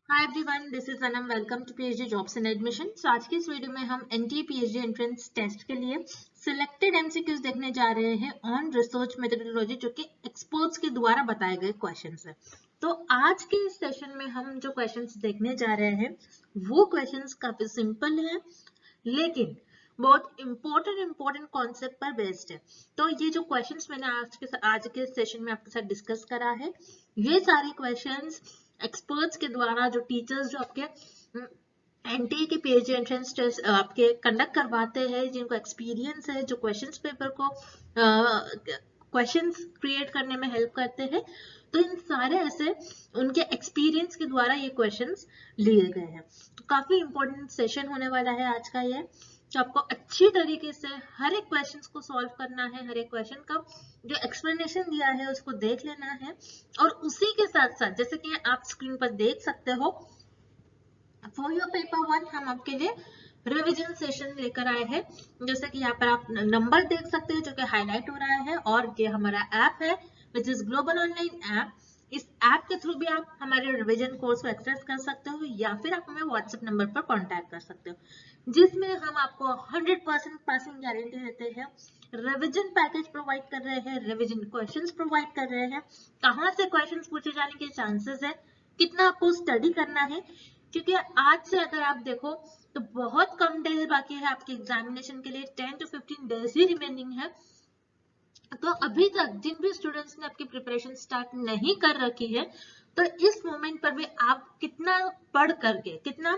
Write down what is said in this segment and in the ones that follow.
Hi everyone, this is Anam. Welcome to PhD jobs and admission. So आज की इस video में हम एनटीए पीएचडी एंट्रेंस टेस्ट के लिए सिलेक्टेड एमसीक्यूज देखने जा रहे हैं ऑन रिसर्च मेथोडोलॉजी, जो कि एक्सपर्ट्स के द्वारा बताए गए क्वेश्चंस हैं। तो आज के इस सेशन में हम जो क्वेश्चंस देखने जा रहे हैं वो क्वेश्चंस काफी सिंपल है, लेकिन बहुत इंपॉर्टेंट कॉन्सेप्ट पर बेस्ड है। तो ये जो क्वेश्चंस मैंने आज के सेशन में आपके साथ डिस्कस करा है, ये सारे क्वेश्चंस एक्सपर्ट्स के द्वारा, जो टीचर्स जो आपके एनटीए के पीएचडी एंट्रेंस टेस्ट आपके कंडक्ट करवाते हैं, जिनको एक्सपीरियंस है, जो क्वेश्चंस पेपर को क्वेश्चंस क्रिएट करने में हेल्प करते हैं, तो इन सारे ऐसे उनके एक्सपीरियंस के द्वारा ये क्वेश्चंस लिए गए हैं। तो काफी इंपॉर्टेंट सेशन होने वाला है आज का ये। तो आपको अच्छी तरीके से हर एक क्वेश्चन को सॉल्व करना है, हर एक क्वेश्चन का जो एक्सप्लेनेशन दिया है उसको देख लेना है, और उसी के साथ साथ जैसे कि आप स्क्रीन पर देख सकते हो, फॉर योर पेपर 1 हम आपके लिए रिवीजन सेशन लेकर आए हैं। जैसे कि यहाँ पर आप नंबर देख सकते हो जो कि हाईलाइट हो रहा है, और ये हमारा ऐप है which is global online app. इस ऐप के थ्रू भी आप हमारे रिवीजन कोर्स को एक्सेस कर सकते हो, या फिर आप हमें व्हाट्सएप नंबर पर कांटेक्ट कर सकते हो, जिसमें हम आपको 100% पासिंग गारंटी देते हैं। रिवीजन पैकेज प्रोवाइड कर रहे हैं, रिवीजन क्वेश्चंस प्रोवाइड कर रहे हैं, कहाँ से क्वेश्चंस पूछे जाने के चांसेस है, कितना आपको स्टडी करना है, क्योंकि आज से अगर आप देखो तो बहुत कम डेज बाकी है आपके एग्जामिनेशन के लिए, 10 to 15 डेज ही रिमेनिंग है। तो अभी तक जिन भी स्टूडेंट्स ने आपकी प्रिपरेशन स्टार्ट नहीं कर रखी है, तो इस मोमेंट पर भी आप कितना पढ़ करके, कितना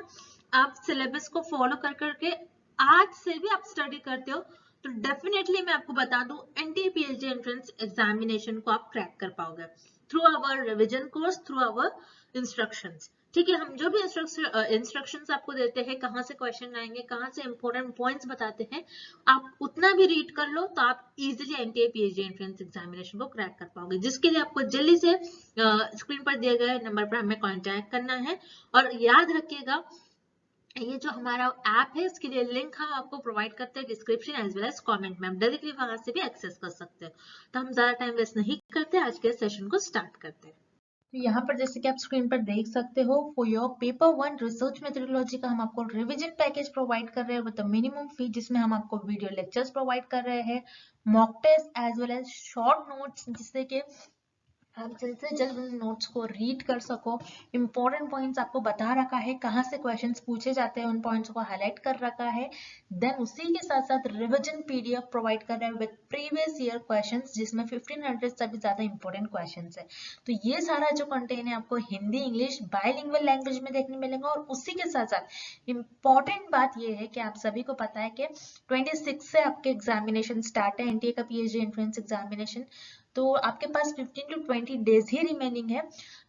आप सिलेबस को फॉलो कर करके आज से भी आप स्टडी करते हो, तो डेफिनेटली मैं आपको बता दूं एनटीए पीएचडी एंट्रेंस एग्जामिनेशन को आप क्रैक कर पाओगे through our revision course, through our instructions. ठीक है, हम जो भी इंस्ट्रक्शंस आपको देते हैं, कहाँ से क्वेश्चन आएंगे, कहाँ से इंपॉर्टेंट पॉइंट्स बताते हैं, आप उतना भी रीड कर लो तो आप easily NTA PhD entrance examination को क्रैक कर पाओगे, जिसके लिए आपको जल्दी से स्क्रीन पर दिए गए नंबर पर हमें कांटेक्ट करना है। और याद रखिएगा, ये जो हमारा ऐप है इसके लिए लिंक हम आपको प्रोवाइड करते हैं description as well as comment में, आप डायरेक्टली वहां से भी एक्सेस कर सकते हो। तो हम ज्यादा टाइम वेस्ट नहीं करते, आज के सेशन को स्टार्ट करते हैं। तो यहाँ पर जैसे कि आप स्क्रीन पर देख सकते हो, for your paper 1 research methodology का हम आपको रिवीजन पैकेज प्रोवाइड कर रहे हैं विद मिनिमम फी, जिसमें हम आपको वीडियो लेक्चर्स प्रोवाइड कर रहे हैं, mock test as well as short notes, जिससे कि आप जल्द से जल्द उन नोट्स को रीड कर सको। इंपॉर्टेंट पॉइंट्स आपको बता रखा है, कहाँ से क्वेश्चंस पूछे जाते हैं, उन पॉइंट्स को हाईलाइट कर रखा है। देन उसी के साथ साथ रिवीजन पीडीएफ प्रोवाइड कर रहे हैं विद प्रीवियस ईयर क्वेश्चंस, जिसमें 1500 से भी ज्यादा इंपॉर्टेंट क्वेश्चंस है। तो ये सारा जो कंटेंट है आपको हिंदी इंग्लिश बाइलिंगुअल लैंग्वेज में देखने मिलेगा। और उसी के साथ साथ इंपॉर्टेंट बात ये है कि आप सभी को पता है कि 26 से आपके एग्जामिनेशन स्टार्ट है, एनटीए का पीएचडी एंट्रेंस एग्जामिनेशन। तो आपके पास 15 to 20 डेज ही रिमेनिंग है।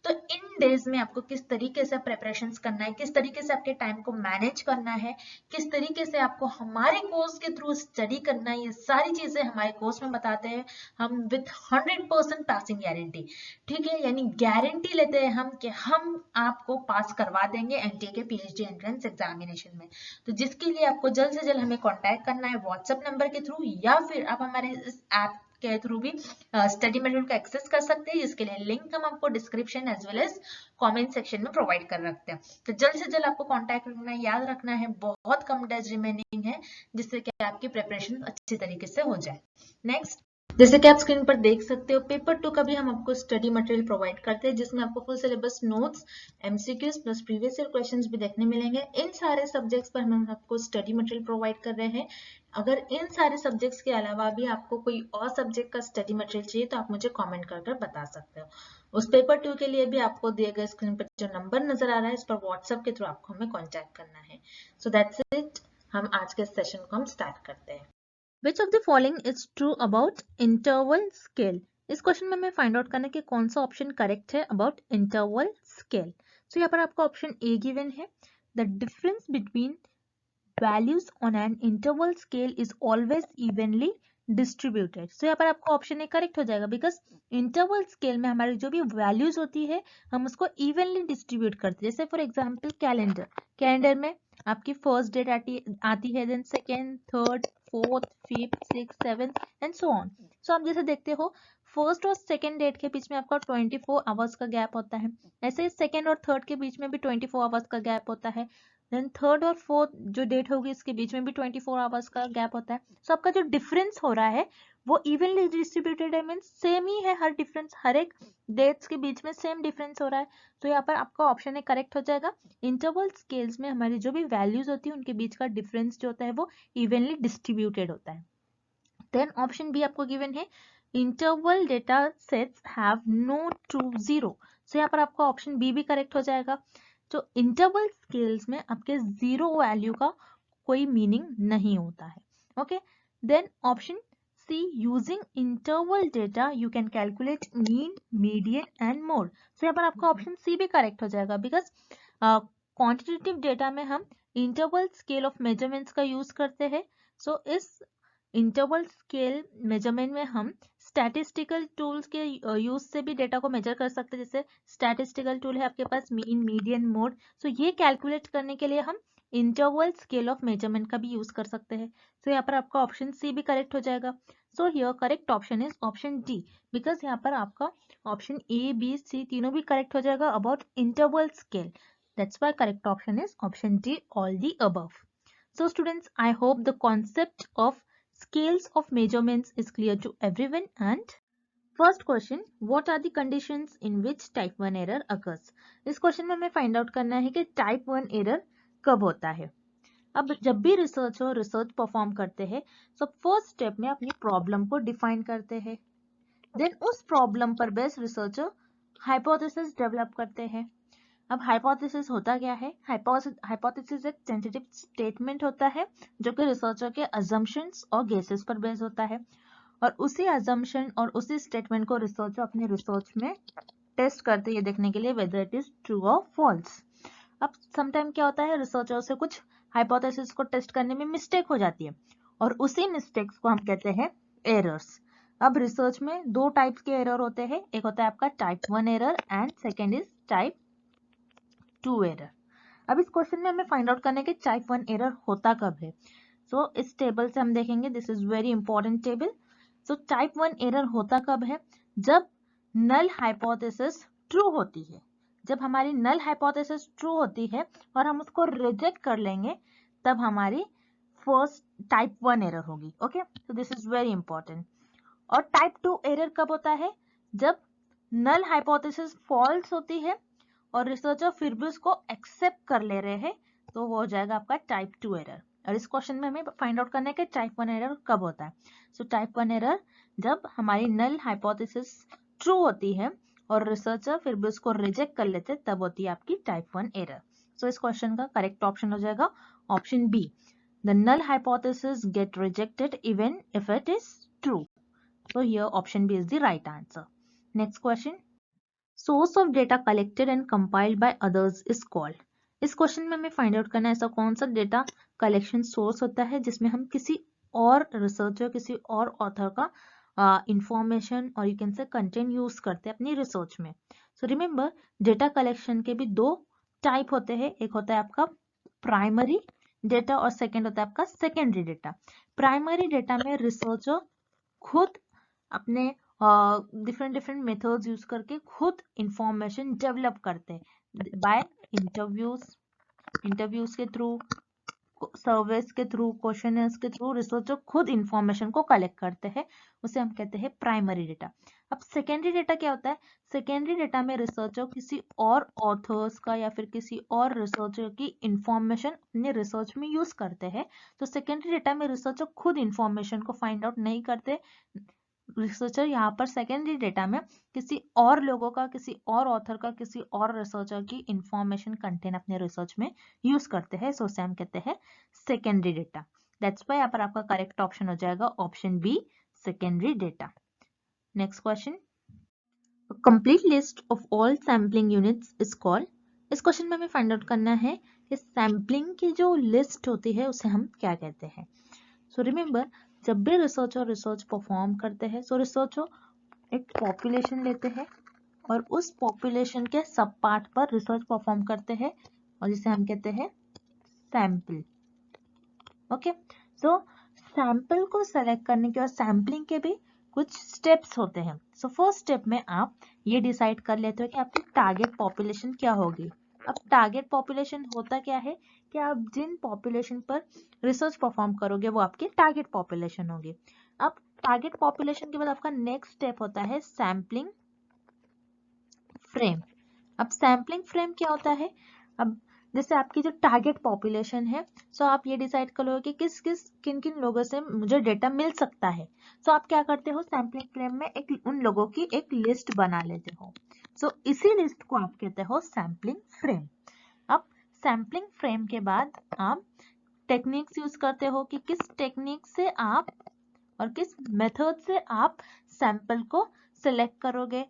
तो इन डेज में आपको किस तरीके से प्रिपरेशंस करना है, किस तरीके से आपके टाइम को मैनेज करना है, किस तरीके से आपको हमारे कोर्स के थ्रू स्टडी करना है, ये सारी चीजें हमारे कोर्स में बताते हैं हम विद 100% पासिंग गारंटी। ठीक है, यानी गारंटी लेते हैं हम कि हम आपको पास करवा देंगे एनटीए के पीएचडी एंट्रेंस एग्जामिनेशन में। तो जिसके लिए आपको जल्द से जल्द हमें कॉन्टैक्ट करना है व्हाट्सएप नंबर के थ्रू, या फिर आप हमारे इस ऐप के थ्रू भी स्टडी मटेरियल का एक्सेस कर सकते हैं, जिसके लिए लिंक हम आपको description as well as comment section में प्रोवाइड कर रखते हैं। तो जल्द से जल्द आपको कांटेक्ट करना है, याद रखना है बहुत कम डेज रिमेनिंग है, जिससे कि आपकी प्रिपरेशन अच्छी तरीके से हो जाए। नेक्स्ट, जैसे कि आप स्क्रीन पर देख सकते हो, पेपर 2 का भी हम आपको स्टडी मटेरियल प्रोवाइड करते हैं, जिसमें आपको full syllabus notes, MCQs plus previous year questions भी देखने मिलेंगे। इन सारे सब्जेक्ट्स पर हम आपको स्टडी मटेरियल प्रोवाइड कर रहे हैं। अगर इन सारे सब्जेक्ट्स के अलावा भी आपको कोई और सब्जेक्ट का स्टडी मटेरियल चाहिए तो आप मुझे कमेंट कर बता सकते हो। उस पेपर 2 के लिए भी आपको दिए गए स्क्रीन पर जो नंबर नजर आ रहा है, इस पर व्हाट्सएप के थ्रू आपको हमें कॉन्टैक्ट करना है। सो दैट्स इट, हम आज के सेशन को हम स्टार्ट करते हैं। Which of the following is true about interval scale? इस क्वेश्चन में हमें फाइंड आउट करना है कि कौन सा ऑप्शन करेक्ट है अबाउट इंटरवल स्केल। सो यहाँ पर आपको ऑप्शन ए गिवन है, the difference between values on an interval scale is always evenly distributed. So यहाँ पर आपको ऑप्शन ए करेक्ट हो जाएगा, बिकॉज इंटरवल स्केल में हमारी जो भी वैल्यूज होती है हम उसको इवनली डिस्ट्रीब्यूट करते हैं। जैसे फॉर एग्जांपल कैलेंडर में आपकी फर्स्ट डेट आती है, then second, third, fourth, fifth, six, seventh and so on. So आप जैसे देखते हो फर्स्ट और सेकेंड डेट के बीच में आपका 24 आवर्स का गैप होता है, ऐसे ही सेकेंड और थर्ड के बीच में भी 24 आवर्स का गैप होता है, देन थर्ड और फोर्थ जो डेट होगी इसके बीच में भी 24 आवर्स का गैप होता है। सो आपका जो डिफरेंस हो रहा है वो इवनली डिस्ट्रीब्यूटेड है, मीन्स सेम ही है, हर डिफरेंस हर एक डेट्स के बीच में सेम डिफरेंस हो रहा है। तो यहाँ पर आपका ऑप्शन है करेक्ट हो जाएगा। इंटरवल स्केल्स में हमारी जो भी वैल्यूज होती है उनके बीच का डिफरेंस जो होता है वो इवनली डिस्ट्रीब्यूटेड होता है। देन ऑप्शन बी आपको गिवन है interval data sets have no true zero. So यहाँ पर आपका ऑप्शन बी भी करेक्ट हो जाएगा। तो इंटरवल स्केल्स में आपके जीरो वैल्यू का कोई मीनिंग नहीं होता है। Okay, then option C using interval data you can calculate mean, median and mode. So यहाँ पर आपका ऑप्शन सी भी करेक्ट हो जाएगा, बिकॉज क्वांटिटेटिव डेटा में हम इंटरवल स्केल ऑफ मेजरमेंट्स का यूज करते हैं। सो इस इंटरवल स्केल मेजरमेंट में हम स्टैटिस्टिकल टूल्स के यूज से भी डेटा को मेजर कर सकते हैं, जैसे स्टैटिस्टिकल टूल है आपके पास मीन, मीडियन, मोड। सो ये कैलकुलेट करने के लिए हम इंटरवल स्केल ऑफ मेजरमेंट का भी यूज कर सकते हैं। सो यहाँ पर आपका ऑप्शन सी भी करेक्ट हो जाएगा। So here correct option is option D, because यहाँ पर आपका ऑप्शन ए, बी, सी तीनों भी करेक्ट हो जाएगा about interval scale. That's why correct option is option D, all the above. So students, I hope the concept of scales of measurements is clear to everyone. And first question, what are the conditions in which type 1 error occurs? इस question में हमें find out करना है कि type 1 error कब होता है। अब जब भी रिसर्च परफॉर्म करते हैं तो फर्स्ट स्टेप में अपनी प्रॉब्लम को डिफाइन करते हैं, देन उस प्रॉब्लम पर बेस्ड रिसर्चर हाइपोथेसिस डेवलप करते हैं। अब हाइपोथेसिस होता क्या है? हाइपोथेसिस एक टेंटेटिव स्टेटमेंट होता है जो कि रिसर्चर के अजम्पशंस और गेसेस पर बेस होता है, और उसी अजम्पशन और उसी स्टेटमेंट को रिसर्चर अपने रिसर्च में टेस्ट करते हैं देखने के लिए वेदर इट इज ट्रू और फॉल्स। अब समटाइम क्या होता है, रिसर्चर से कुछ हाइपोथेसिस को टेस्ट करने में मिस्टेक हो जाती है, और उसी मिस्टेक्स को हम कहते हैं एरर्स। अब रिसर्च में दो टाइप्स के एरर होते हैं, एक होता है आपका type 1 error and second is type 2 error. अब इस क्वेश्चन में हमें फाइंड आउट करना है कि टाइप 1 एरर होता कब है। सो इस टेबल से हम देखेंगे, this is very important table. So type 1 error होता कब है? जब नल हाइपोथेसिस ट्रू होती है। जब हमारी नल हाइपोथेसिस ट्रू होती है और हम उसको रिजेक्ट कर लेंगे, तब हमारी फर्स्ट टाइप 1 एरर होगी। Okay, so this is very important. और टाइप 2 एरर कब होता है? जब नल हाइपोथेसिस फॉल्स होती है और रिसर्चर फिर भी उसको एक्सेप्ट कर ले रहे हैं, तो वो हो जाएगा आपका टाइप 2 एरर। और इस क्वेश्चन में हमें फाइंड आउट करना है कि टाइप 1 एरर कब होता है। सो टाइप 1 एरर जब हमारी नल हाइपोथेसिस ट्रू होती है और रिसर्चर फिर भी उसको रिजेक्ट कर लेते, तब होती है आपकी टाइप 1 एरर। सो इस क्वेश्चन का करेक्ट ऑप्शन हो जाएगा option B, the null hypothesis get rejected even if it is true. So here option B is the right answer. Next question. Source of data collected and compiled by others is called. इस question में हमें find out करना है ऐसा कौन सा data collection source होता है जिसमें हम किसी और रिसर्चर, किसी और ऑथर का इंफॉर्मेशन और you can say content use करते हैं अपनी रिसर्च में। सो रिमेंबर, डेटा कलेक्शन के भी दो टाइप होते हैं, एक होता है आपका प्राइमरी डेटा और सेकेंड होता है आपका सेकेंडरी डेटा। प्राइमरी डेटा में रिसर्चर खुद अपने डिफरेंट मेथड्स यूज करके खुद इंफॉर्मेशन डेवलप करते हैं बाय इंटरव्यूज के थ्रू, सर्वेस के थ्रू, क्वेश्चनर्स के थ्रू रिसर्चर खुद इंफॉर्मेशन को कलेक्ट करते हैं, उसे हम कहते हैं प्राइमरी डेटा। अब सेकेंडरी डेटा क्या होता है? सेकेंडरी डेटा में रिसर्चर किसी और ऑथर्स का या फिर किसी और रिसर्चर की इंफॉर्मेशन अपने रिसर्च में यूज करते हैं। तो सेकेंडरी डेटा में रिसर्चर खुद इंफॉर्मेशन को फाइंड आउट नहीं करते, रिसर्चर यहाँ पर सेकेंडरी डेटा में किसी और लोगों का, किसी और ऑथर का, किसी और रिसर्चर की इंफॉर्मेशन कंटेंट अपने रिसर्च में यूज करते हैं, सो उसे हम कहते हैं सेकेंडरी डेटा। दैट्स व्हाई यहाँ पर आपका करेक्ट ऑप्शन हो जाएगा option B, secondary data. Next question, complete list of all sampling units is called. इस क्वेश्चन में हमें फाइंड आउट करना है कि सैम्पलिंग की जो लिस्ट होती है उसे हम क्या कहते हैं। सो रिमेंबर, जब भी रिसर्च परफॉर्म करते हैं, सो रिसर्चर एक पॉपुलेशन लेते हैं और उस पॉपुलेशन के सब पार्ट पर रिसर्च परफॉर्म करते हैं और जिसे हम कहते हैं सैंपल। ओके, सो सैंपल को सेलेक्ट करने के बाद सैम्पलिंग के भी कुछ स्टेप्स होते हैं। सो फर्स्ट स्टेप में आप ये डिसाइड कर लेते हो कि आपकी टारगेट पॉपुलेशन क्या होगी। अब टारगेट पॉपुलेशन होता क्या है कि आप जिन पॉपुलेशन पर रिसर्च परफॉर्म करोगे वो आपकी टारगेट पॉपुलेशन होगी। अब टारगेट पॉपुलेशन के बाद आपका नेक्स्ट स्टेप होता है सैम्पलिंग फ्रेम। अब सैम्पलिंग फ्रेम क्या होता है, अब जैसे आपकी जो टारगेट पॉपुलेशन है, सो आप ये डिसाइड करोगे कि किन किन लोगों से मुझे डेटा मिल सकता है। सो आप क्या करते हो, सैम्पलिंग फ्रेम में उन लोगों की एक लिस्ट बना लेते हो। सो इसी लिस्ट को आप कहते हो सैम्पलिंग फ्रेम। अब सैम्पलिंग फ्रेम के बाद आप टेक्निक्स यूज करते हो कि किस टेक्निक से आप और किस मेथड से आप सैंपल को सिलेक्ट करोगे,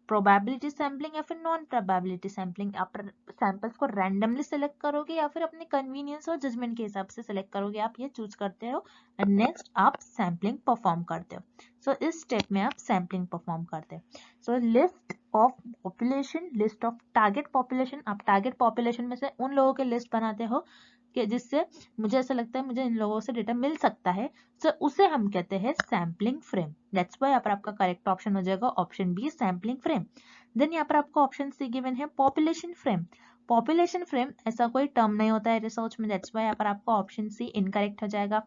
प्रोबेबिलिटी सैम्पलिंग या फिर नॉन प्रोबेबिलिटी सैम्पलिंग। आप सैंपल्स को रैंडमली सिलेक्ट करोगे या फिर अपने कन्वीनियंस और जजमेंट के हिसाब से सिलेक्ट करोगे, आप ये चूज करते हो। एंड नेक्स्ट आप सैम्पलिंग परफॉर्म करते हो। सो इस स्टेप में आप सैम्पलिंग परफॉर्म करते हो। So list of population, list of target population, आप टारगेट पॉपुलेशन में से उन लोगों के लिस्ट बनाते हो कि जिससे मुझे ऐसा लगता है मुझे इन लोगों से डेटा मिल सकता है। सो उसे हम कहते हैं सैम्पलिंग फ्रेम। दैट्स व्हाई यहाँ पर आपका करेक्ट ऑप्शन हो जाएगा option B, sampling frame. Then यहाँ पर आपको ऑप्शन सी गिवन है पॉपुलेशन फ्रेम। पॉपुलेशन फ्रेम ऐसा कोई टर्म नहीं होता है रिसर्च में, दैट्स व्हाई यहाँ पर आपका ऑप्शन सी इनकरेक्ट हो जाएगा।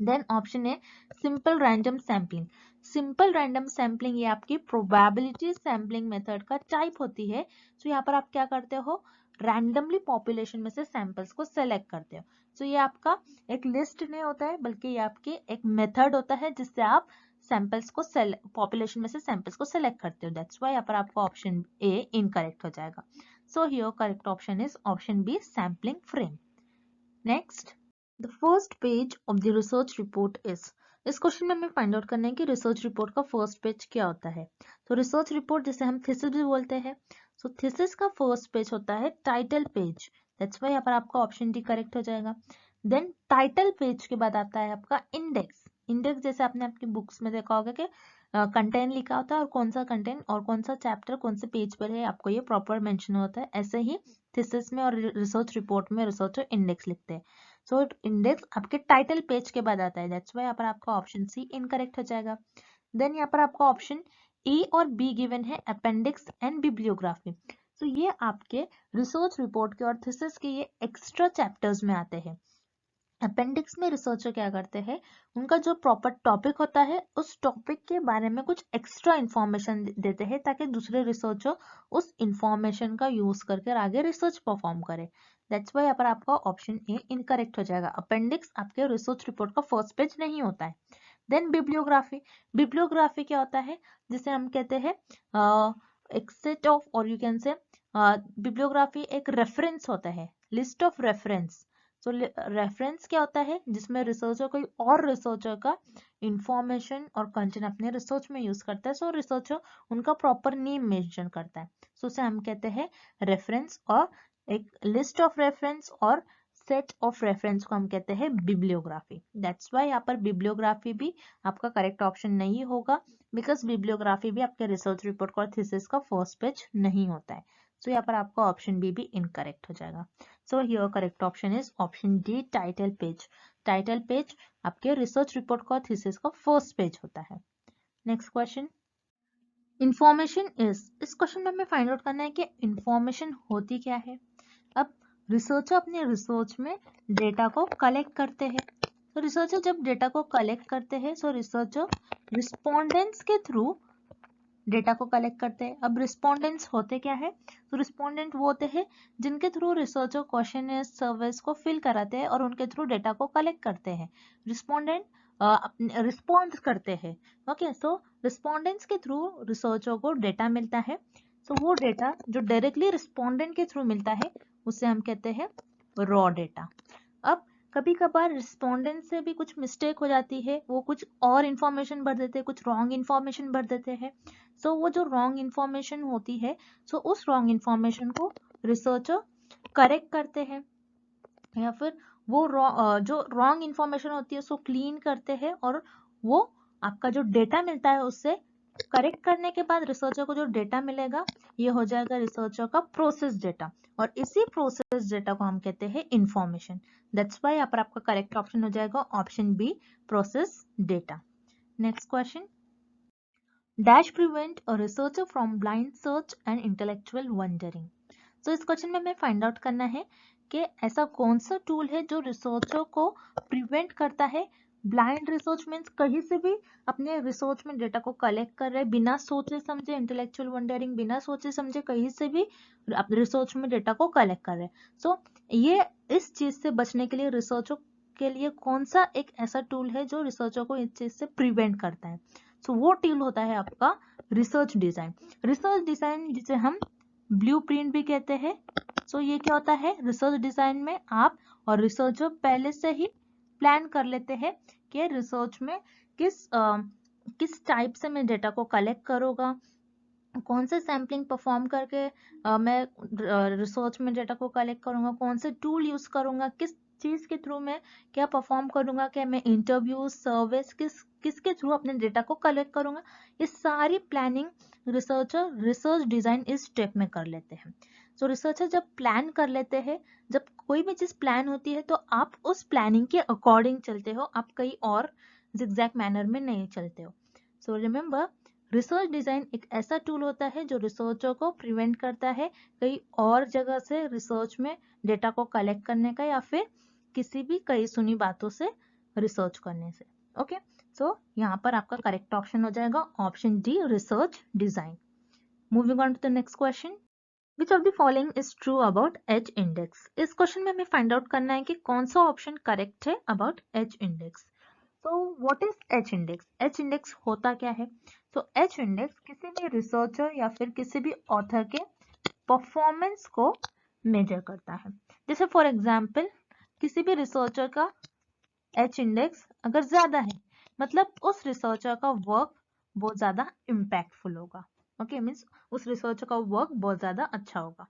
देन ऑप्शन है simple random sampling. Simple random sampling ये आपकी प्रोबेबिलिटी सैम्पलिंग मेथड का टाइप होती है। तो यहाँ पर आप क्या करते हो, रैंडमली पॉपुलेशन में से सैंपल्स को सेलेक्ट करते हो। तो ये आपका एक लिस्ट नहीं होता है, बल्कि ये आपकी एक मेथड होता है जिससे आप सैंपल्स को पॉपुलेशन में से सैंपल्स को सेलेक्ट करते हो। दैट्स व्हाई यहाँ पर आपका ऑप्शन ए इनकरेक्ट हो जाएगा। So here correct option is option B, sampling frame. Next, the first page of the research report is. इस क्वेश्चन में हमें फाइंड आउट करना है कि रिसर्च रिपोर्ट का फर्स्ट पेज क्या होता है। तो रिसर्च रिपोर्ट जिसे हम थीसिस भी बोलते हैं, सो थीसिस का फर्स्ट पेज होता है टाइटल पेज। दैट्स व्हाई यहाँ पर आपका ऑप्शन डी करेक्ट हो जाएगा। देन टाइटल पेज के बाद आता है आपका इंडेक्स। इंडेक्स जैसे आपने आपकी बुक्स में देखा होगा कि कंटेंट लिखा होता है और कौन सा कंटेंट और कौन सा चैप्टर कौन से पेज पर है, आपको ये प्रॉपर मेंशन होता है। ऐसे ही थीसिस में और रिसर्च रिपोर्ट में रिसर्चर इंडेक्स लिखते हैं। सो इंडेक्स आपके टाइटल पेज के बाद आता है। दैट्स व्हाई यहाँ पर आपका ऑप्शन सी इनकरेक्ट हो जाएगा। देन यहाँ पर आपका ऑप्शन ए और बी गिवन है अपेंडिक्स एंड बिब्लियोग्राफी। तो ये आपके रिसर्च रिपोर्ट के और थीसिस के ये एक्स्ट्रा चैप्टर्स में आते हैं। अपेंडिक्स में रिसर्चर क्या करते हैं, उनका जो प्रॉपर टॉपिक होता है उस टॉपिक के बारे में कुछ एक्स्ट्रा इंफॉर्मेशन देते हैं ताकि दूसरे रिसर्चर उस इंफॉर्मेशन का यूज करके आगे रिसर्च परफॉर्म करे। दैट्स व्हाई यहाँ पर आपका ऑप्शन ए इनकरेक्ट हो जाएगा। अपेंडिक्स आपके रिसर्च रिपोर्ट का फर्स्ट पेज नहीं होता है। Then bibliography. बिब्लियोग्राफी क्या होता है, जिसे हम कहते हैं एक सेट ऑफ, और यू कैन से बिब्लियोग्राफी एक रेफरेंस होता है, list of reference. So reference क्या होता है, जिसमें रिसर्चर कोई और रिसर्चर का इंफॉर्मेशन और कंटेंट अपने रिसर्च में यूज करता है। सो रिसर्चर उनका प्रॉपर नेम मेंशन करता है। सो उसे हम कहते हैं रेफरेंस, और एक लिस्ट ऑफ रेफरेंस और सेट ऑफ रेफरेंस को हम कहते हैं बिब्लियोग्राफी। दैट्स व्हाई यहाँ पर बिब्लियोग्राफी भी आपका करेक्ट ऑप्शन नहीं होगा, बिकॉज बिब्लियोग्राफी भी आपके रिसर्च रिपोर्ट और थीसिस का फर्स्ट पेज नहीं होता है। सो यहाँ पर आपका ऑप्शन बी भी इनकरेक्ट हो जाएगा। So here correct option is option D, title page. Title page आपके रिसर्च रिपोर्ट का थीसिस का फर्स्ट पेज होता है। Next question, information is. इस क्वेश्चन में हमें फाइंड आउट करना है कि इंफॉर्मेशन होती क्या है। अब रिसर्चर अपने रिसर्च में डेटा को कलेक्ट करते हैं। तो रिसर्चर जब डेटा को कलेक्ट करते हैं, सो रिसर्चर रिस्पोंडेंट्स के थ्रू डेटा को कलेक्ट करते हैं। अब रिस्पोंडेंट्स होते क्या है, तो रिस्पोंडेंट वो होते हैं जिनके थ्रू रिसर्चर क्वेश्चन सर्विस को फिल कराते हैं और उनके थ्रू डेटा को कलेक्ट करते हैं। रिस्पोंडेंट रिस्पॉन्ड करते हैं। ओके, सो रिस्पोंडेंट्स के थ्रू रिसर्चर को डेटा मिलता है। सो वो डेटा जो डायरेक्टली रिस्पोंडेंट के थ्रू मिलता है उसे हम कहते हैं रॉ डेटा। अब कभी कभार रिस्पोंडेंट से भी कुछ मिस्टेक हो जाती है, वो कुछ और इंफॉर्मेशन भर देते हैं, कुछ रॉन्ग इंफॉर्मेशन भर देते हैं। सो वो जो रॉन्ग इंफॉर्मेशन होती है, सो उस रॉन्ग इंफॉर्मेशन को रिसर्चर करेक्ट करते हैं, या फिर वो जो रॉन्ग इंफॉर्मेशन होती है उसको क्लीन करते हैं, और वो आपका जो डेटा मिलता है उससे करेक्ट करने के बाद रिसर्चर को जो डेटा मिलेगा ये हो जाएगा रिसर्चर का प्रोसेस डेटा, और इसी प्रोसेस डेटा को हम कहते हैं इंफॉर्मेशन। दैट्स व्हाई यहाँ पर आपका करेक्ट ऑप्शन हो जाएगा option B, process data. Next question, dash prevent a researcher from blind search and intellectual wandering. तो इस क्वेश्चन में हमें फाइंड आउट करना है कि ऐसा कौन सा टूल है जो रिसर्चर को प्रिवेंट करता है। ब्लाइंड रिसर्च मीन्स कहीं से भी अपने रिसर्च में डेटा को कलेक्ट कर रहे बिना सोचे समझे, इंटेलेक्चुअल वंडरिंग बिना सोचे समझे कहीं से भी अपने रिसर्च में डेटा को कलेक्ट कर रहे। सो ये इस चीज से बचने के लिए रिसर्चर के लिए कौन सा एक ऐसा टूल है जो रिसर्चर को इस चीज से प्रिवेंट करता है। सो वो टूल होता है आपका रिसर्च डिजाइन। रिसर्च डिजाइन जिसे हम ब्लूप्रिंट भी कहते हैं। सो ये क्या होता है, रिसर्च डिजाइन में आप और रिसर्चर पहले से ही प्लान कर लेते हैं कि रिसर्च में किस टाइप से मैं डेटा को कलेक्ट करूँगा, कौन से सैम्पलिंग परफॉर्म करके मैं रिसर्च में डेटा को कलेक्ट करूंगा, कौन से टूल यूज करूंगा, किस चीज के थ्रू मैं क्या परफॉर्म करूंगा, क्या मैं इंटरव्यू सर्विस किसके थ्रू अपने डेटा को कलेक्ट करूंगा। ये सारी प्लानिंग रिसर्चर रिसर्च डिजाइन इस स्टेप में कर लेते हैं। सो रिसर्चर जब प्लान कर लेते हैं, जब कोई भी चीज प्लान होती है तो आप उस प्लानिंग के अकॉर्डिंग चलते हो, आप कहीं और जिगजैग मैनर में नहीं चलते हो। सो रिमेम्बर, रिसर्च डिजाइन एक ऐसा टूल होता है जो रिसर्चर को प्रिवेंट करता है कई और जगह से रिसर्च में डेटा को कलेक्ट करने का या फिर किसी भी कई सुनी बातों से रिसर्च करने से। ओके, सो यहाँ पर आपका करेक्ट ऑप्शन हो जाएगा option D, research design. Moving on to the next question, which of the following is true about H index. इस क्वेश्चन में हमें फाइंड आउट करना है कि कौन सा ऑप्शन करेक्ट है अबाउट एच इंडेक्स। तो what is H index, H index होता क्या है। तो एच इंडेक्स किसी भी रिसर्चर या फिर किसी भी ऑथर के परफॉर्मेंस को मेजर करता है। जैसे फॉर एग्जांपल किसी भी रिसर्चर का एच इंडेक्स अगर ज्यादा है, मतलब उस रिसर्चर का वर्क बहुत ज्यादा इम्पैक्टफुल होगा। ओके, मीन्स उस रिसर्चर का वर्क बहुत ज्यादा अच्छा होगा।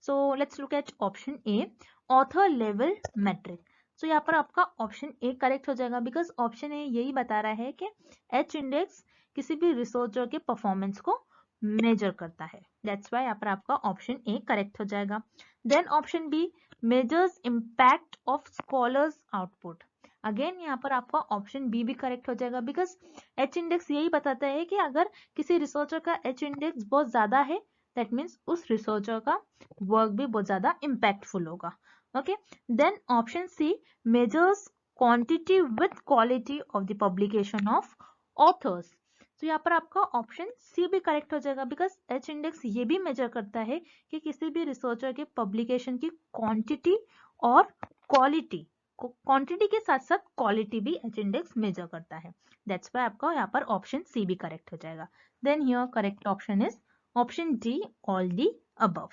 So let's look at option A, author level metric. So यहाँ पर आपका ऑप्शन ए करेक्ट हो जाएगा बिकॉज ऑप्शन ए यही बता रहा है कि एच इंडेक्स किसी भी रिसर्चर के परफॉर्मेंस को मेजर करता है। दैट्स वाई यहाँ पर आपका ऑप्शन ए करेक्ट हो जाएगा। Then option B, measures impact of scholars output. Again यहाँ पर आपका ऑप्शन बी भी करेक्ट हो जाएगा बिकॉज एच इंडेक्स यही बताता है कि अगर किसी रिसर्चर का एच इंडेक्स बहुत ज्यादा है, दैट मीन्स उस रिसर्चर का वर्क भी बहुत ज्यादा इम्पैक्टफुल होगा। Okay, then option C, measures quantity with quality of the publication of authors. तो यहाँ पर आपका ऑप्शन सी भी करेक्ट हो जाएगा बिकॉज एच इंडेक्स ये भी मेजर करता है कि किसी भी रिसर्चर के पब्लिकेशन की क्वांटिटी और क्वालिटी, क्वांटिटी के साथ साथ क्वालिटी भी एच इंडेक्स मेजर करता है। दैट्स वाई आपका यहाँ पर ऑप्शन सी भी करेक्ट हो जाएगा। Then here correct option is option D, all the above.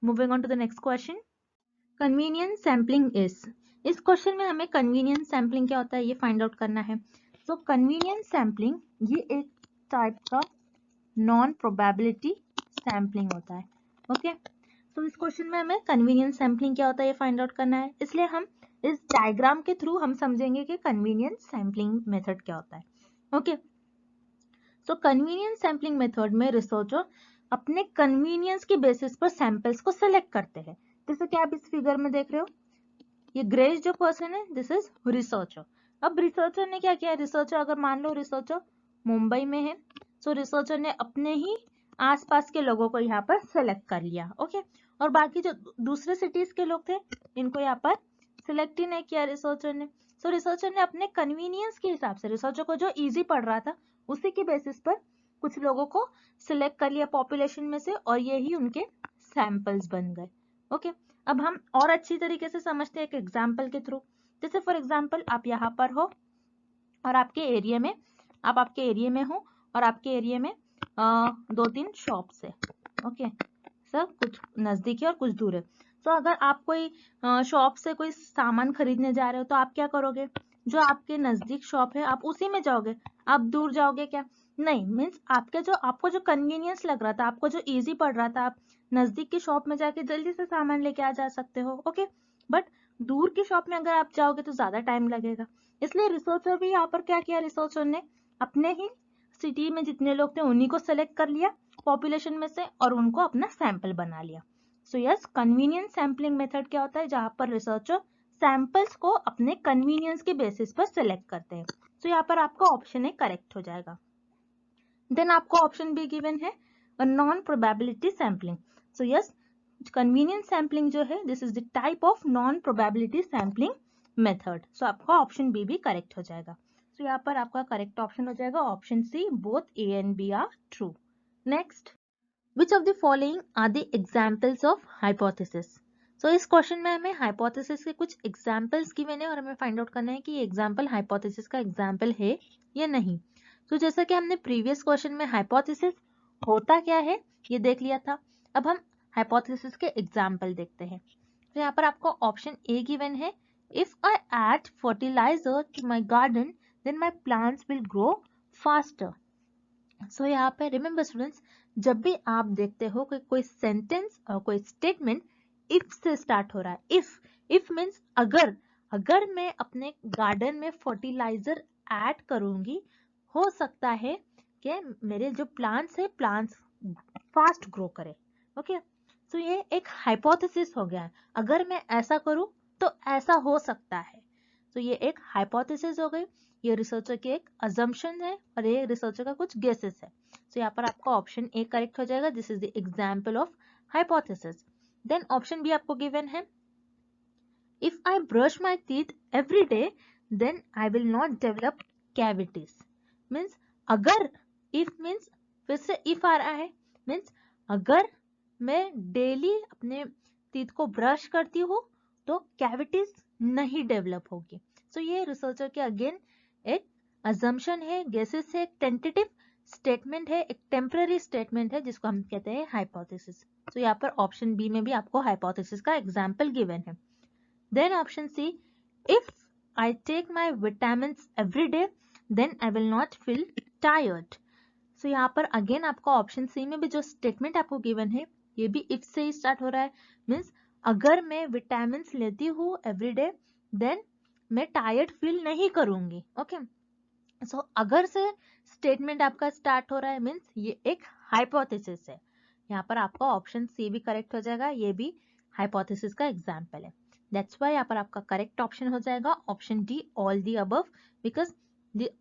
Moving on to the next question, convenience sampling is. इस क्वेश्चन में हमें कन्वीनियंस सैम्पलिंग क्या होता है ये फाइंड आउट करना है। सो कन्वीनियंस सैम्पलिंग ये एक टाइप का नॉन प्रोबेबिलिटी सैम्पलिंग होता है। ओके, तो इस क्वेश्चन में हमें कन्वीनियंस सैम्पलिंग क्या होता है ये फाइंड आउट करना है, इसलिए हम इस डायग्राम के थ्रू हम समझेंगे कि कन्वीनियंस सैम्पलिंग मेथड क्या होता है। ओके, सो कन्वीनियंस सैम्पलिंग मेथड में रिसर्चर अपने कन्वीनियंस के बेसिस पर सैंपल्स को सेलेक्ट करते हैं। जैसे कि आप इस फिगर में देख रहे हो, ये ग्रेज जो पर्सन है दिस इज रिसर्चर। अब रिसर्चर ने क्या किया, रिसर्चर अगर मान लो रिसर्चर मुंबई में है, सो रिसर्चर ने अपने ही आसपास के लोगों को यहाँ पर सेलेक्ट कर लिया। ओके, और बाकी जो दूसरे सिटीज के लोग थे इनको यहाँ पर सिलेक्ट ही नहीं किया रिसर्चर ने। सो रिसर्चर ने अपने कन्वीनियंस के हिसाब से, रिसर्चर को जो इजी पड़ रहा था उसी के बेसिस पर कुछ लोगों को सिलेक्ट कर लिया पॉपुलेशन में से और यही उनके सैंपल्स बन गए। ओके, अब हम और अच्छी तरीके से समझते हैं एक एग्जाम्पल के थ्रू। जैसे फॉर एग्जाम्पल आप यहाँ पर हो और आपके एरिया में हो और आपके एरिया में 2-3 शॉप्स है। ओके, सर कुछ नजदीक है और कुछ दूर है। तो अगर आप कोई शॉप से कोई सामान खरीदने जा रहे हो तो आप क्या करोगे, जो आपके नजदीक शॉप है आप उसी में जाओगे, आप दूर जाओगे क्या, नहीं। मीन्स आपको जो कन्वीनियंस लग रहा था, आपको जो इजी पड़ रहा था, आप नजदीक की शॉप में जाके जल्दी से सामान लेके आ जा सकते हो। ओके, बट दूर की शॉप में अगर आप जाओगे तो ज्यादा टाइम लगेगा। इसलिए रिसर्चर भी यहाँ पर क्या किया, रिसर्चर ने अपने ही सिटी में जितने लोग थे उन्हीं को सेलेक्ट कर लिया पॉपुलेशन में से और उनको अपना सैंपल बना लिया। सो यस, कन्वीनियंस सैम्पलिंग मेथड क्या होता है, जहां पर रिसर्चर सैंपल्स को अपने कन्वीनियंस के बेसिस पर सेलेक्ट करते हैं। सो यहाँ पर आपका ऑप्शन ए करेक्ट हो जाएगा। देन आपको ऑप्शन बी गिवन है non probability sampling. So yes, convenience sampling जो है this is the type of non probability sampling method. So आपका ऑप्शन बी भी करेक्ट हो जाएगा. सो यहाँ पर आपका करेक्ट ऑप्शन हो जाएगा option C, both A and B are true. Next, which of the following are the examples of hypothesis. So इस क्वेश्चन में हमें हाइपोथेसिस के कुछ एग्जाम्पल्स गिवन है और हमें फाइंड आउट करना है कि ये एग्जाम्पल हाइपोथेसिस का एग्जाम्पल है या नहीं. तो जैसा कि हमने प्रीवियस क्वेश्चन में हाइपोथेसिस होता क्या है ये देख लिया था, अब हम हाइपोथेसिस के एग्जाम्पल देखते हैं. तो यहाँ पर आपको ऑप्शन ए गिवन है, if I add fertilizer to my garden then my plants will grow faster. So यहाँ पे रिमेंबर स्टूडेंट्स, जब भी आप देखते हो कि कोई सेंटेंस और कोई स्टेटमेंट इफ से स्टार्ट हो रहा है, इफ मीन्स अगर मैं अपने गार्डन में फर्टिलाइजर ऐड करूंगी हो सकता है कि मेरे जो प्लांट्स है प्लांट्स फास्ट ग्रो करे. ओके, सो ये एक हाइपोथेसिस हो गया है, अगर मैं ऐसा करूं तो ऐसा हो सकता है. तो ये एक हाइपोथेसिस हो गई, ये रिसर्चर की एक अजम्पशन है और ये रिसर्चर का कुछ गेसेस है. तो यहाँ पर आपका ऑप्शन ए करेक्ट हो जाएगा, this is the example of hypothesis. Then option B आपको गिवन है, if I brush my teeth every day then I will not develop cavities. Means अगर, इफ मीन्स फिर से इफ आ रहा है, मीन्स अगर मैं डेली अपने टीथ को ब्रश करती हूँ तो कैविटीज नहीं डेवलप होगी. सो ये रिसर्चर के अगेन एक अजम्पशन है, गेसेस है, एक टेंटेटिव स्टेटमेंट है, एक टेम्पररी स्टेटमेंट है जिसको हम कहते हैं हाइपोथेसिस. तो यहाँ पर ऑप्शन बी में भी आपको हाइपोथेसिस का एग्जाम्पल गिवन है. Then option C, if I take my vitamins every day then I will not feel tired. So यहाँ पर अगेन आपको ऑप्शन सी में भी जो स्टेटमेंट आपको गिवन है ये भी इफ से ही स्टार्ट हो रहा है. मीन्स अगर मैं विटामिन लेती हूँ एवरी डे देन मैं टायर्ड फील नहीं करूंगी. ओके, सो अगर से स्टेटमेंट आपका स्टार्ट हो रहा है मीन्स ये एक हाइपोथेसिस है. यहाँ पर आपका ऑप्शन सी भी करेक्ट हो जाएगा, ये भी हाइपोथेसिस का एग्जाम्पल है. दैट्स वाई यहाँ पर आपका करेक्ट ऑप्शन हो जाएगा option D, all the above, because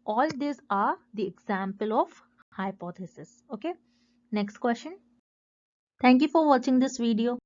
all these are the example of hypothesis. Okay, next question. Thank you for watching this video.